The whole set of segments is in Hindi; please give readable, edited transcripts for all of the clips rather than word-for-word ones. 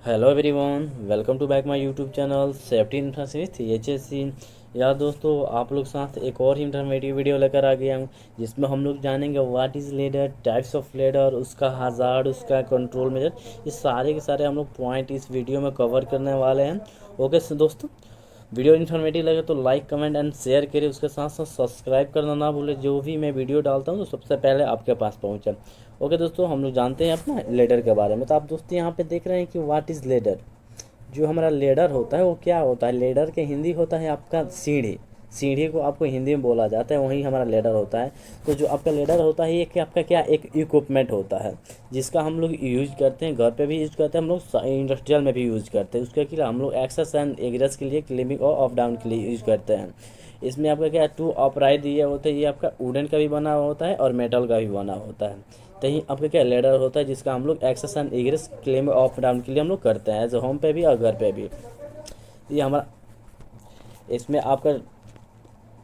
Hello everyone, welcome to back my YouTube channel safety information HSC. यार दोस्तों, आप लोग साथ एक और इंफॉर्मेटिव वीडियो लेकर आ गया हूँ जिसमें हम लोग जानेंगे what is ladder, types of ladder, उसका हज़ार्ड, उसका कंट्रोल मेजर। ये सारे के सारे हम लोग पॉइंट इस वीडियो में कवर करने वाले हैं। ओके दोस्तों, वीडियो इन्फॉर्मेटिव लगे तो लाइक कमेंट एंड शेयर करिए। उसके साथ साथ सब्सक्राइब करना ना भूलें, जो भी मैं वीडियो डालता हूँ तो सबसे पहले आपके पास पहुँचे। ओके दोस्तों, हम लोग जानते हैं अपना लेडर के बारे में। तो आप दोस्तों यहाँ पे देख रहे हैं कि व्हाट इज़ लेडर। जो हमारा लेडर होता है वो क्या होता है? लेडर के हिंदी होता है आपका सीढ़ी। सीढ़ी को आपको हिंदी में बोला जाता है, वही हमारा लेडर होता है। तो जो आपका लेडर होता है ये कि आपका क्या एक इक्विपमेंट होता है जिसका हम लोग यूज करते हैं, घर पे भी यूज करते हैं, हम लोग इंडस्ट्रियल में भी यूज करते हैं। उसके लिए हम लोग एक्सेस एंड एग्रेस के लिए, क्लिपिंग और ऑफ डाउन के लिए यूज करते हैं। इसमें आपका क्या टू ऑपराइट दिए होते हैं। ये आपका वुडन का भी बना हुआ होता है और मेटल का भी बना होता है। तो ही आपका क्या लेडर होता है जिसका हम लोग access and egress claim of down के लिए हम लोग करते हैं, एज होम पे भी और घर पे भी। ये हमारा इसमें आपका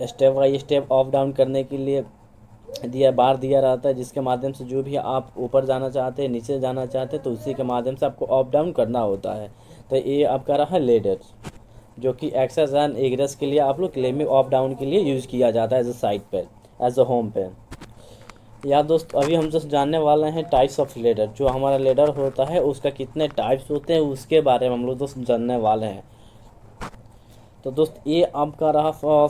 step by step of down करने के लिए बार दिया रहता है, जिसके माध्यम से जो भी आप ऊपर जाना चाहते हैं, नीचे जाना चाहते हैं, तो उसी के माध्यम से आपको ऑफ डाउन करना होता है। तो ये आपका रहा लेडर, जो कि एक्सेस एंड एग्रेस के लिए आप लोग क्लेमिंग ऑफ डाउन के लिए यूज़ किया जाता है एज अ साइड पे, एज अ होम पे। यार दोस्त, अभी हम जस्ट जानने वाले हैं टाइप्स ऑफ लेडर। जो हमारा लेडर होता है उसका कितने टाइप्स होते हैं उसके बारे में हम लोग दोस्त जानने वाले हैं। तो दोस्त, ये आपका रहा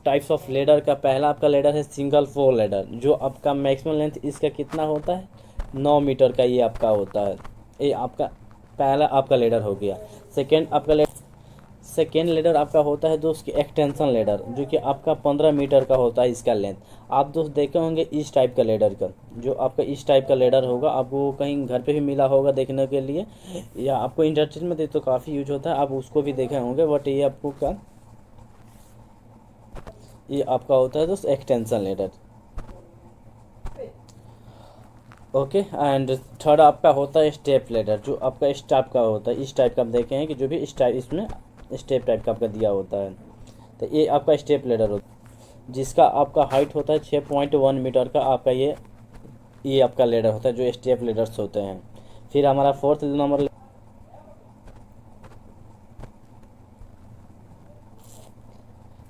टाइप्स ऑफ लेडर का। पहला आपका लेडर है सिंगल फोर लेडर, जो आपका मैक्सिमम लेंथ इसका कितना होता है? 9 मीटर का ये आपका होता है। ये आपका पहला आपका लेडर हो गया। सेकेंड लेडर आपका होता है दोस्त की एक्सटेंशन लेडर, जो कि आपका 15 मीटर का होता है इसका लेंथ। आप दोस्त देखे होंगे इस टाइप का लेडर का। जो आपका इस टाइप का लेडर होगा, आपको कहीं घर पे भी मिला होगा देखने के लिए, या आपको इंडस्ट्री में तो काफ़ी यूज होता है, आप उसको भी देखे होंगे। बट ये आपको क्या, ये आपका होता है दोस्त extension ladder. Okay, and third आपका होता है स्टेप लेडर, जो आपका इस टाइप का होता है। इस टाइप का आप देखे हैं कि जो भी इस टाइप इसमें स्टेप टाइप का आपका दिया होता है। तो ये आपका स्टेप लेडर होता है, जिसका आपका हाइट होता है 6.1 मीटर का। आपका ये आपका लेडर होता है, जो स्टेप लेडर्स होते हैं। फिर हमारा फोर्थ नंबर,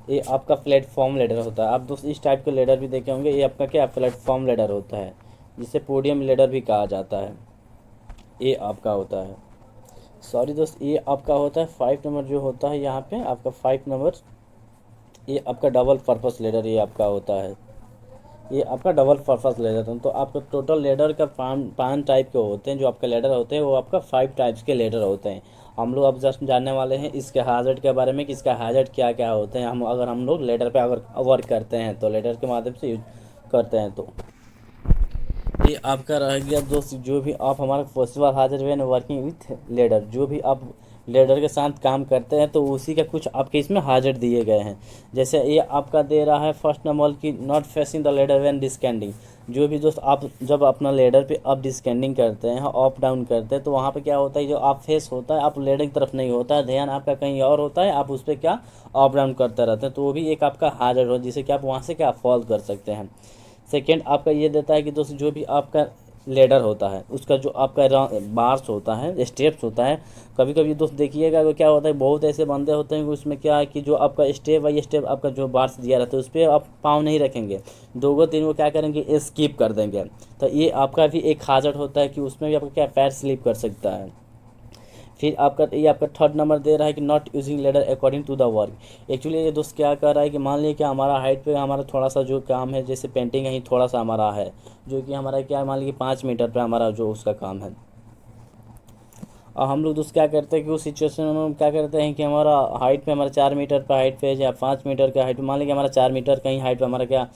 ये आपका प्लेटफॉर्म लेडर होता है। आप दोस्त इस टाइप के लेडर भी देखे होंगे। ये आपका क्या प्लेटफॉर्म लेडर होता है, जिसे पोडियम लेडर भी कहा जाता है। ये आपका होता है, सॉरी दोस्त, ये आपका होता है 5 नंबर जो होता है यहाँ पे आपका 5 नंबर। ये आपका डबल पर्पस लेडर ये आपका होता है। ये आपका डबल पर्पस लेडर है। तो आपका टोटल लेडर का पाँच टाइप के होते हैं। जो आपका लेडर होते हैं वो आपका 5 टाइप्स के लेडर होते हैं। हम लोग अब जस्ट जानने वाले हैं इसके हैजर्ड के बारे में, कि इसका हैजर्ड क्या क्या होते हैं। हम लोग लेडर पे अगर वर्क करते हैं तो लेडर के माध्यम से यूज करते हैं। तो ये आपका रह गया दोस्त, जो भी आप हमारा पॉसिबल हाजिर वे वर्किंग विथ लेडर। जो भी आप लेडर के साथ काम करते हैं तो उसी का कुछ आपके इसमें हाजिर दिए गए हैं। जैसे ये आपका दे रहा है फर्स्ट नंबर की not facing the ladder when descending. जो भी दोस्त आप जब अपना लेडर पे आप डिस्केंडिंग करते हैं, अप डाउन करते हैं, तो वहाँ पे क्या होता है, जो आप फेस होता है आप लेडर की तरफ नहीं होता है, ध्यान आपका कहीं और होता है, आप उस पर क्या अप डाउन करते रहते हैं। तो वो भी एक आपका हाजिर हो, जिसे कि आप वहाँ से क्या फॉल कर सकते हैं। सेकेंड आपका ये देता है कि दोस्त जो भी आपका लेडर होता है उसका जो आपका बार्स होता है, स्टेप्स होता है। कभी कभी दोस्त देखिएगा तो क्या होता है, बहुत ऐसे बंदे होते हैं कि उसमें क्या है कि जो आपका स्टेप बाई स्टेप आपका जो बार्स दिया रहता है उस पर आप पाँव नहीं रखेंगे, दो गो तीन गो क्या करेंगे, स्किप कर देंगे। तो ये आपका भी एक हाजत होता है कि उसमें भी आपका क्या पैर स्लिप कर सकता है। फिर आपका ये आपका थर्ड नंबर दे रहा है कि not using ladder according to the work. Actually ये दोस्त क्या कर रहा है कि मान लीजिए कि हमारा हाइट पे हमारा थोड़ा सा जो काम है, जैसे पेंटिंग है, थोड़ा सा हमारा है, जो कि हमारा क्या मान लीजिए 5 मीटर पे हमारा जो उसका काम है। और हम लोग दोस्त क्या करते हैं कि उस सिचुएशन में हम क्या करते हैं कि हमारा हाइट पे, हमारा 4 मीटर पर हाइट पे या 5 मीटर का हाइट, मान लीजिए हमारा 4 मीटर का ही हाइट पे हमारा क्या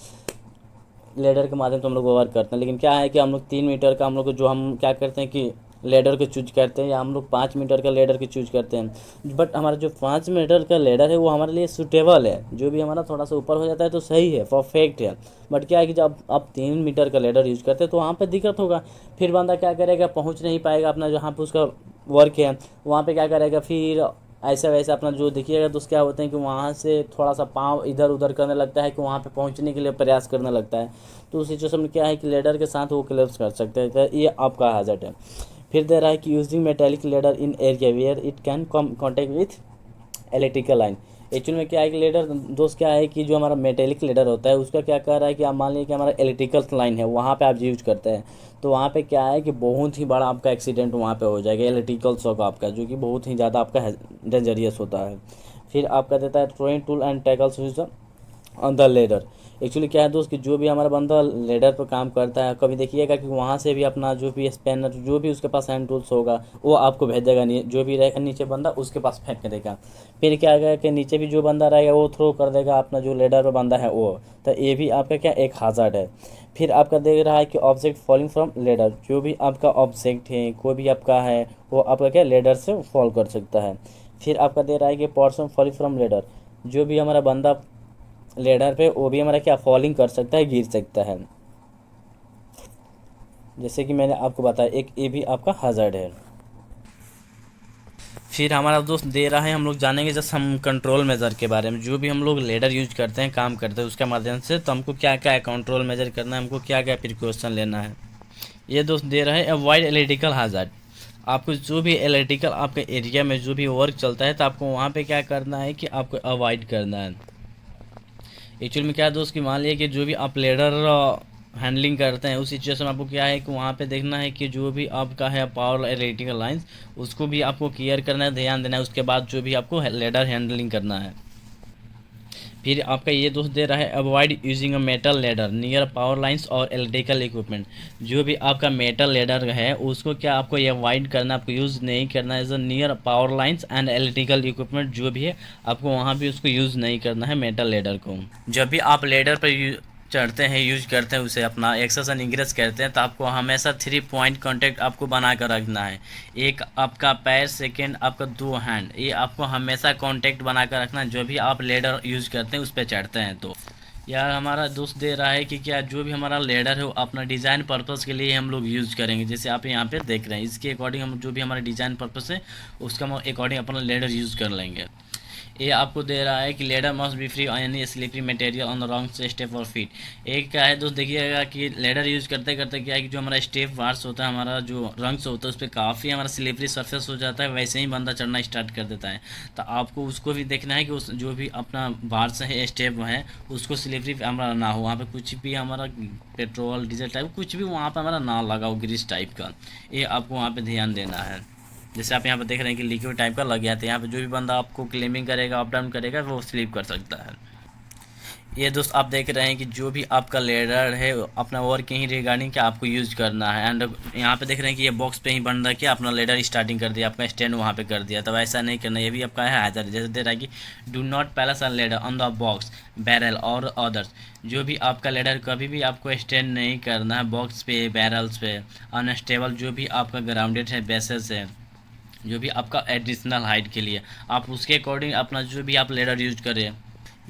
लेडर के माध्यम से हम लोग वर्क करते हैं। लेकिन क्या है कि हम लोग 3 मीटर का हम लोग जो हम क्या करते हैं कि लेडर के चूज करते हैं, या हम लोग 5 मीटर का लेडर के चूज करते हैं। बट हमारा जो 5 मीटर का लेडर है वो हमारे लिए सूटेबल है। जो भी हमारा थोड़ा सा ऊपर हो जाता है तो सही है, परफेक्ट है। बट क्या है कि जब आप 3 मीटर का लेडर यूज करते हैं तो वहाँ पर दिक्कत होगा। फिर बंदा क्या करेगा, पहुँच नहीं पाएगा अपना जहाँ पर उसका वर्क है, वहाँ पर क्या करेगा, फिर ऐसा वैसा अपना जो देखिएगा तो क्या होते हैं कि वहाँ से थोड़ा सा पाँव इधर उधर करने लगता है, कि वहाँ पे पहुँचने के लिए प्रयास करने लगता है। तो उस सिचुएशन में क्या है कि लेडर के साथ वो क्लैप्स कर सकते हैं। तो ये आपका हैजर्ड है। फिर दे रहा है कि using metallic ladder in area where it can contact with electrical line. Actual में क्या है कि लेडर दोस्त क्या है कि जो हमारा मेटेलिक लेडर होता है उसका क्या कर रहा है कि आप मान लीजिए कि हमारा इलेक्ट्रिकल लाइन है वहाँ पे आप यूज करते हैं, तो वहाँ पे क्या है कि बहुत ही बड़ा आपका एक्सीडेंट वहाँ पे हो जाएगा इलेक्ट्रिकल शॉक आपका, जो कि बहुत ही ज़्यादा आपका डेंजरियस होता है। फिर आपका देता है throwing tool and tackles use on the ladder. Actually क्या है दोस्त कि जो भी हमारा बंदा लेडर पर काम करता है, कभी देखिएगा कि वहाँ से भी अपना जो भी स्पैनर जो भी उसके पास हैंड टूल्स होगा वो आपको भेज देगा, जो भी रहेगा नीचे बंदा उसके पास फेंक के देगा। फिर क्या है कि नीचे भी जो बंदा रहेगा वो थ्रो कर देगा अपना जो लेडर पर बंदा है वो, तो ये भी आपका क्या एक हाजार्ड है। फिर आपका देख रहा है कि ऑब्जेक्ट फॉलिंग फ्रॉम लेडर, जो भी आपका ऑब्जेक्ट है कोई भी आपका है वो आपका क्या लेडर से फॉल कर सकता है। फिर आपका दे रहा है कि पर्सन फॉलिंग फ्रॉम लेडर, जो भी हमारा बंदा लेडर पे वो भी हमारा क्या फॉलिंग कर सकता है, गिर सकता है, जैसे कि मैंने आपको बताया एक ये भी आपका hazard है। फिर हमारा दोस्त दे रहा है, हम लोग जानेंगे जस्ट हम कंट्रोल मेजर के बारे में, जो भी हम लोग लेडर यूज करते हैं काम करते हैं उसके माध्यम से, तो हमको क्या क्या कंट्रोल मेजर करना है, हमको क्या क्या प्रिकॉशन लेना है। ये दोस्त दे रहा है अवॉइड इलेक्ट्रिकल hazard। आपको जो भी इलेक्ट्रिकल आपके एरिया में जो भी वर्क चलता है तो आपको वहाँ पे क्या करना है कि आपको अवॉइड करना है। एक्चुअल में क्या है दोस्त कि मान लिया कि जो भी आप लेडर हैंडलिंग करते हैं उस सिचुएशन में आपको क्या है कि वहाँ पे देखना है कि जो भी आपका है पावर इलेक्ट्रिकल लाइंस उसको भी आपको क्लियर करना है, ध्यान देना है, उसके बाद जो भी आपको लेडर हैंडलिंग करना है। फिर आपका ये दोस्त दे रहा है avoid using a metal ladder near power lines और इलेक्ट्रिकल इक्विपमेंट। जो भी आपका मेटल लेडर है उसको क्या आपको ये अवॉइड करना, आपको यूज़ नहीं करना है near power lines and electrical equipment, जो भी है आपको वहाँ भी उसको यूज़ नहीं करना है मेटल लेडर को। जब भी आप लेडर पर चढ़ते हैं यूज करते हैं उसे अपना एक्सेस एंड इंग्रेस करते हैं तो आपको हमेशा 3 पॉइंट कांटेक्ट आपको बना कर रखना है। एक आपका पैर, सेकंड आपका 2 हैंड, ये आपको हमेशा कांटेक्ट बना कर रखना है जो भी आप लेडर यूज करते हैं उस पर चढ़ते हैं। तो यार हमारा दोस्त दे रहा है कि क्या जो भी हमारा लेडर है वो अपना डिज़ाइन पर्पस के लिए हम लोग यूज़ करेंगे, जैसे आप यहाँ पे देख रहे हैं इसके अकॉर्डिंग हम जो भी हमारा डिज़ाइन पर्पस है उसका हम अकॉर्डिंग अपना लेडर यूज़ कर लेंगे। ये आपको दे रहा है कि ladder must be free any slippery material on the wrong step और फीट। एक क्या है दोस्त देखिएगा कि लेडर यूज़ करते करते क्या है कि जो हमारा स्टेप वार्स होता है, हमारा जो रंग्स होता है उस पर काफ़ी हमारा स्लिपरी सरफेस हो जाता है, वैसे ही बंदा चढ़ना स्टार्ट कर देता है। तो आपको उसको भी देखना है कि उस जो भी अपना वार्स है स्टेप है उसको स्लिपरी हमारा ना हो, वहाँ पर कुछ भी हमारा पेट्रोल डीजल टाइप कुछ भी वहाँ पर हमारा ना लगा हो ग्रीस टाइप का, ये आपको वहाँ पर ध्यान देना है। जैसे आप यहाँ पर देख रहे हैं कि लिक्विड टाइप का लग गया था, यहाँ पे जो भी बंदा आपको क्लेमिंग करेगा अप डाउन करेगा वो स्लीप कर सकता है। ये दोस्त आप देख रहे हैं कि जो भी आपका लेडर है अपना वर्क ही रिगार्डिंग क्या आपको यूज़ करना है। एंड यहाँ पे देख रहे हैं कि ये बॉक्स पे ही बन रहा है कि अपना लेडर स्टार्टिंग कर दिया, आपका स्टैंड वहाँ पे कर दिया, तो ऐसा नहीं करना, ये भी आपका है हैजर्ड। जैसे दे रहा है कि do not palace a ladder on the box barrel और अदर्स, जो भी आपका लेडर कभी भी आपको स्टैंड नहीं करना है बॉक्स पे बैरल्स पे, अनस्टेबल जो भी आपका ग्राउंडेड है बेसेस है, जो भी आपका एडिशनल हाइट के लिए आप उसके अकॉर्डिंग अपना जो भी आप लेडर यूज करें।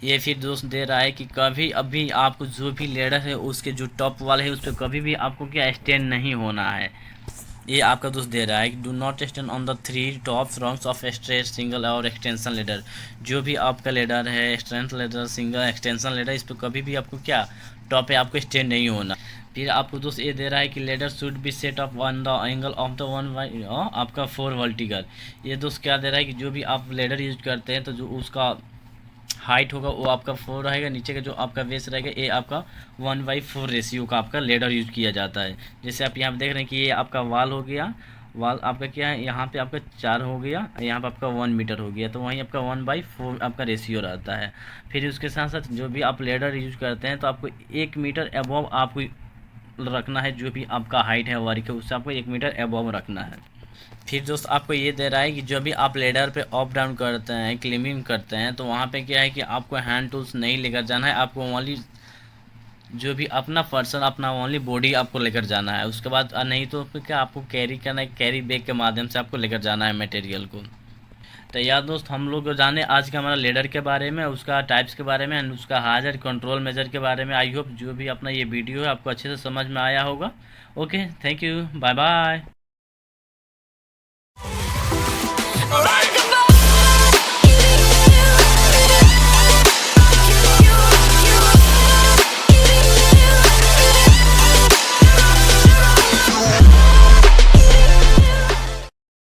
ये फिर दोस्त दे रहा है कि कभी अभी आपको जो भी लेडर है उसके जो टॉप वाले है उस पर कभी भी आपको क्या स्टैंड नहीं होना है। ये आपका दोस्त दे रहा है कि do not stand on the 3 top wrongs of straight single और एक्सटेंशन लेडर। जो भी आपका लेडर है strength ladder single extension ladder इस पर कभी भी आपको क्या टॉप पे आपको स्टैंड नहीं होना। फिर आपको दोस्त ये दे रहा है कि ladder should be set of one the angle of the one by आपका 4 वर्टिकल। ये दोस्त क्या दे रहा है कि जो भी आप लेडर यूज करते हैं तो जो उसका हाइट होगा वो आपका 4 रहेगा, नीचे का जो आपका बेस रहेगा ये आपका 1/4 रेशियो का आपका लेडर यूज किया जाता है। जैसे आप यहाँ पे देख रहे हैं कि ये आपका वाल हो गया, वाल आपका क्या है यहाँ पे आपका 4 हो गया, यहाँ पे आपका 1 मीटर हो गया, तो वहीं आपका 1/4 आपका रेशियो रहता है। फिर उसके साथ साथ जो भी आप लेडर यूज करते हैं तो आपको 1 मीटर अबव आपको रखना है, जो भी आपका हाइट है वर्क है उससे आपको 1 मीटर अबव रखना है। फिर दोस्त आपको ये दे रहा है कि जो भी आप लेडर पे अप डाउन करते हैं क्लिम्बिंग करते हैं तो वहाँ पे क्या है कि आपको हैंड टूल्स नहीं लेकर जाना है, आपको ओनली जो भी अपना पर्सन अपना ओनली बॉडी आपको लेकर जाना है। उसके बाद नहीं तो फिर क्या आपको कैरी करना है, कैरी बैग के माध्यम से आपको लेकर जाना है मटेरियल को। तो यार दोस्त हम लोग जाने आज का हमारा लेडर के बारे में, उसका टाइप्स के बारे में एंड उसका हाजर कंट्रोल मेजर के बारे में। आई होप जो भी अपना ये वीडियो है आपको अच्छे से समझ में आया होगा। Okay, thank you, bye bye.